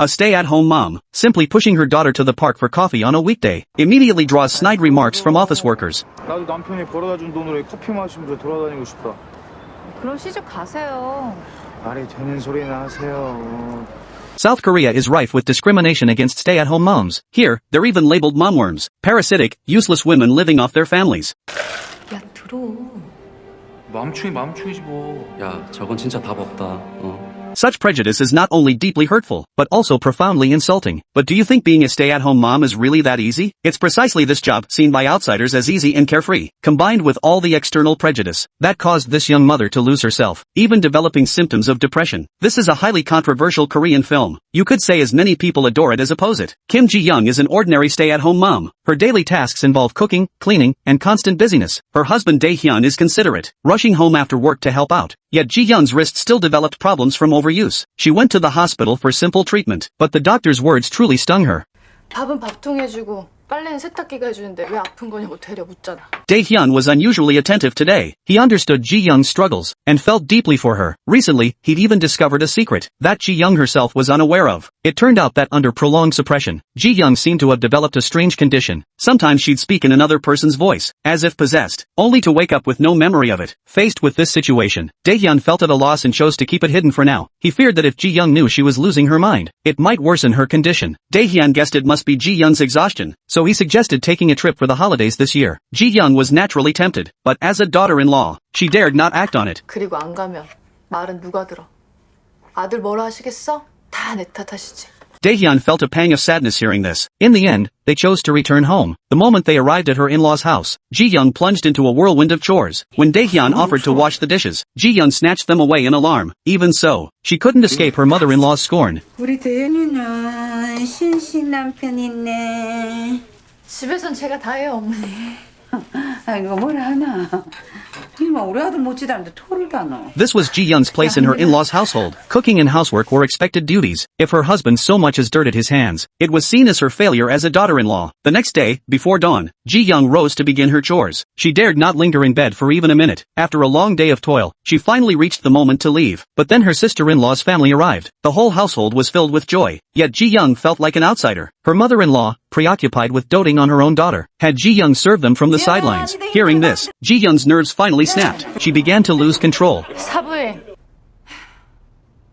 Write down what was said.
A stay-at-home mom, simply pushing her daughter to the park for coffee on a weekday, immediately draws snide remarks from office workers. 나도 남편이 벌어다준 돈으로 커피 마시면서 돌아다니고 싶다. 그럼 시집 가세요. 말이 되는 소리나 하세요. South Korea is rife with discrimination against stay-at-home moms. Here, they're even labeled momworms, parasitic, useless women living off their families. 야, 들어. 맘충이지 뭐. 야, 저건 진짜 답 없다. Such prejudice is not only deeply hurtful, but also profoundly insulting. But do you think being a stay-at-home mom is really that easy? It's precisely this job, seen by outsiders as easy and carefree, combined with all the external prejudice, that caused this young mother to lose herself, even developing symptoms of depression. This is a highly controversial Korean film. You could say as many people adore it as oppose it. Kim Ji-young is an ordinary stay-at-home mom. Her daily tasks involve cooking, cleaning, and constant busyness. Her husband Dae-hyun is considerate, rushing home after work to help out. Yet Ji-young's wrist still developed problems from overuse. She went to the hospital for simple treatment, but the doctor's words truly stung her. 밥은 밥통 해주고 빨래는 세탁기가 해주는데 왜 아픈 거냐고 되려 묻잖아. Dae-hyun was unusually attentive today. He understood Ji-young's struggles, and felt deeply for her. Recently, he'd even discovered a secret that Ji-young herself was unaware of. It turned out that under prolonged suppression, Ji-young seemed to have developed a strange condition. Sometimes she'd speak in another person's voice, as if possessed, only to wake up with no memory of it. Faced with this situation, Dae-hyun felt at a loss and chose to keep it hidden for now. He feared that if Ji-young knew she was losing her mind, it might worsen her condition. Dae-hyun guessed it must be Ji-young's exhaustion, so he suggested taking a trip for the holidays this year. Ji-young was naturally tempted, but as a daughter-in-law, she dared not act on it. 그리고 안 가면 말은 누가 들어? 아들 뭐라 하시겠어? 다 내 탓하시지. Dae-hyun felt a pang of sadness hearing this. In the end, they chose to return home. The moment they arrived at her in-laws' house, Ji-young plunged into a whirlwind of chores. When Dae-hyun offered to wash the dishes, Ji-young snatched them away in alarm. Even so, she couldn't escape her mother-in-law's scorn. 우리 대현이는 신식 남편 있네. 집에선 제가 다 해요, 어머니. 이거 뭐라 하나. 이마 우리 아들 못지도 않는데 토를 다 넣어. This was Ji-young's place in her in-laws' household. Cooking and housework were expected duties. If her husband so much as dirted his hands, it was seen as her failure as a daughter-in-law. The next day, before dawn, Ji-young rose to begin her chores. She dared not linger in bed for even a minute. After a long day of toil, she finally reached the moment to leave. But then her sister-in-law's family arrived. The whole household was filled with joy. Yet Ji-young felt like an outsider. Her mother-in-law, preoccupied with doting on her own daughter, had Ji-young serve them from the sidelines. Hearing this, Ji-young's nerves finally snapped. She began to lose control. 사부인,